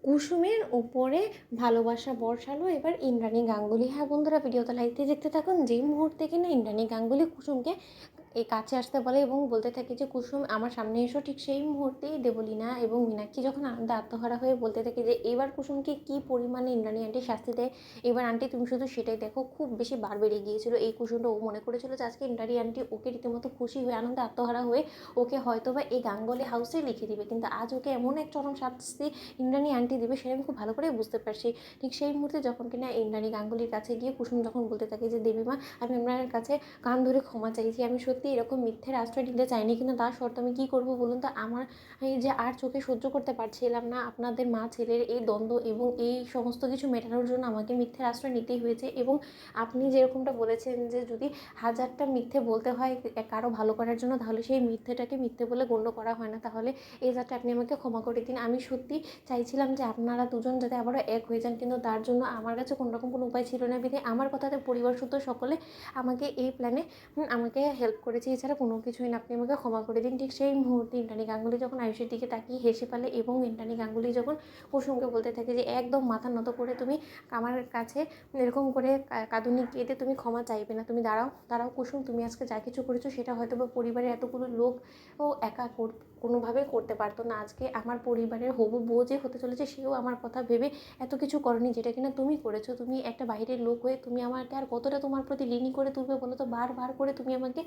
কুসুমের ওপরে ভালোবাসা বর্ষালো এবার ইন্দ্রাণী গাঙ্গুলি। হ্যাঁ বন্ধুরা, ভিডিওটা লাইক দিয়ে দেখতে থাকুন। যেই মুহূর্তে কিনা ইন্দ্রাণী গাঙ্গুলি কুসুমকে এই কাছে আসতে বলে এবং বলতে থাকে যে কুসুম আমার সামনে এসো, ঠিক সেই মুহূর্তেই দেবলীনা এবং মীনাক্ষী যখন আনন্দে আত্মহারা হয়ে বলতে থাকে যে এবার কুসুমকে কী পরিমাণে ইন্দ্রাণী আন্টি শাস্তি দেয়। এবার আন্টি তুমি শুধু সেটাই দেখো। খুব বেশি বার বেড়ে গিয়েছিল এই কুসুমটা। ও মনে করেছিল যে আজকে ইন্দ্রাণী আন্টি ওকে রীতিমতো খুশি হয়ে আনন্দে আত্মহারা হয়ে ওকে হয়তো বা এই গাঙ্গুলি হাউসে লিখে দিবে, কিন্তু আজ ওকে এমন এক চরম শাস্তি ইন্দ্রাণী আন্টি দিবে সেটা আমি খুব ভালো করে বুঝতে পারছি। ঠিক সেই মুহূর্তে যখন কিনা ইন্দ্রাণী গাঙ্গুলির কাছে গিয়ে কুসুম যখন বলতে থাকে যে দেবীমা, আমি আপনার কাছে কান ধরে ক্ষমা চাইছি, আমি সত্যি এরকম মিথ্যের আশ্রয় নিতে চাইনি, কিন্তু তার শর্তে আমি কী করবো বলুন তো। আমার এই যে আর চোখে সহ্য করতে পারছিলাম না আপনাদের মা ছেলের এই দ্বন্দ্ব এবং এই সমস্ত কিছু মেটানোর জন্য আমাকে মিথ্যের আশ্রয় নিতেই হয়েছে। এবং আপনি যেরকমটা বলেছেন যে যদি হাজারটা মিথ্যে বলতে হয় কারো ভালো করার জন্য, তাহলে সেই মিথ্যেটাকে মিথ্যে বলে গণ্য করা হয় না। তাহলে এই যাতে আপনি আমাকে ক্ষমা করে দিন। আমি সত্যি চাইছিলাম যে আপনারা দুজন যাতে আবারও এক হয়ে যান, কিন্তু তার জন্য আমার কাছে কোনোরকম কোনো উপায় ছিল না বিধায় আমার কথাতে পরিবার সূত্র সকলে আমাকে এই প্ল্যানে আমাকে হেল্প করেছে, এছাড়া কোনো কিছুই না। আপনি আমাকে ক্ষমা করে দিন। ঠিক সেই মুহূর্তে ইন্দ্রাণী গাঙ্গুলি যখন আয়ুষের দিকে তাকিয়ে হেসে ফেলে এবং ইন্দ্রাণী গাঙ্গুলি যখন কুসুমকে বলতে থাকে যে একদম মাথা নত করে তুমি আমার কাছে এরকম করে কাঁদুনি কেঁদে তুমি ক্ষমা চাইবে না, তুমি দাঁড়াও দাঁড়াও কুসুম, তুমি আজকে যা কিছু করেছো সেটা হয়তো বা পরিবারের এতগুলো লোক ও একা কোনোভাবেই করতে পারতো না। আজকে আমার পরিবারের হবু বউ যে হতে চলেছে সেও আমার কথা ভেবে এত কিছু করনি যেটা কিনা তুমি করেছো। তুমি একটা বাইরের লোক হয়ে তুমি আমাকে আর কতটা তোমার প্রতি ঋণী করে তুলবে বলো তো। বারবার করে তুমি আমাকে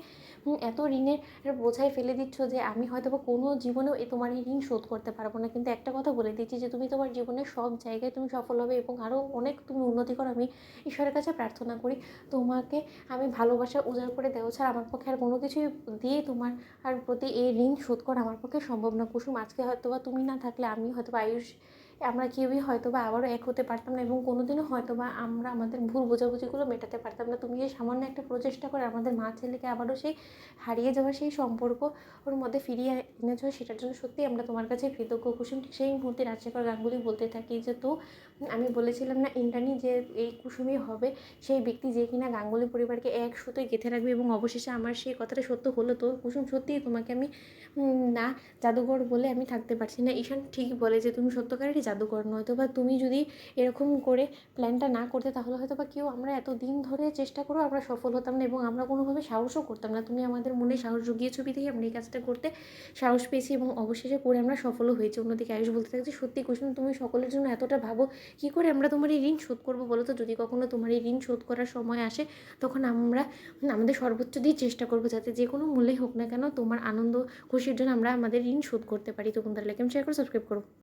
এত ঋণের বোঝায় ফেলে দিচ্ছ যে আমি হয়তো বা কোনো জীবনেও তোমার এই ঋণ শোধ করতে পারবো না। কিন্তু একটা কথা বলে দিচ্ছি যে তুমি তোমার জীবনের সব জায়গায় তুমি সফল হবে এবং আরও অনেক তুমি উন্নতি করো, আমি ঈশ্বরের কাছে প্রার্থনা করি। তোমাকে আমি ভালোবাসা উজাড় করে দেওয়া ছাড়া আমার পক্ষে আর কোনো কিছুই দিয়ে তোমার আর প্রতি এই ঋণ শোধ করা আমার পক্ষে সম্ভব না কুসুম। আজকে হয়তো বা তুমি না থাকলে আমি হয়তো বা আয়ুষ, আমরা কেউই হয়তো বা আবারও এক হতে পারতাম না এবং কোনোদিনও হয়তো বা আমরা আমাদের ভুল বোঝাবুঝিগুলো মেটাতে পারতাম না। তুমি যে সামান্য একটা প্রচেষ্টা করে আমাদের মা ছেলেকে আবারও সেই হারিয়ে যাওয়া সেই সম্পর্ক ওর মধ্যে ফিরিয়ে এনেছো, সেটার জন্য সত্যিই আমরা তোমার কাছে কৃতজ্ঞ কুসুম। ঠিক সেই মুহূর্তে রাজশেখর গাঙ্গুলি বলতে থাকি যে তো আমি বলেছিলাম না ইন্দ্রাণী যে এই কুসুমই হবে সেই ব্যক্তি যে কিনা গাঙ্গুলি পরিবারকে এক সুতোয় গেঁথে রাখবে, এবং অবশেষে আমার সেই কথাটা সত্য হলো। তো কুসুম সত্যিই তোমাকে আমি না জাদুঘর বলে আমি থাকতে পারছি না। ঈশান ঠিকই বলে যে তুমি সত্যকারেরই জাদুকর, নয়তো বা তুমি যদি এরকম করে প্ল্যানটা না করতে তাহলে হয়তো বা কেউ আমরা এত দিন ধরে চেষ্টা করেও আমরা সফল হতাম না এবং আমরা কোনোভাবে সাহসও করতাম না। তুমি আমাদের মনে সাহস জুগিয়েছো বিধায় আমরা এই কাজটা করতে সাহস পেয়েছি এবং অবশেষে করে আমরা সফলও হয়েছি। অন্যদিকে আয়ুষ বলতে থাকে যে সত্যি কুসুম তুমি সকলের জন্য এতটা ভাবো, কী করে আমরা তোমার এই ঋণ শোধ করবো বলো তো। যদি কখনো তোমার এই ঋণ শোধ করার সময় আসে তখন আমরা আমাদের সর্বোচ্চ দিয়ে চেষ্টা করবো যাতে যে কোনো মূল্যেই হোক না কেন তোমার আনন্দ খুশির জন্য আমরা আমাদের ঋণ শোধ করতে পারি। তো বন্ধুরা লাইক এন্ড শেয়ার করে সাবস্ক্রাইব করো।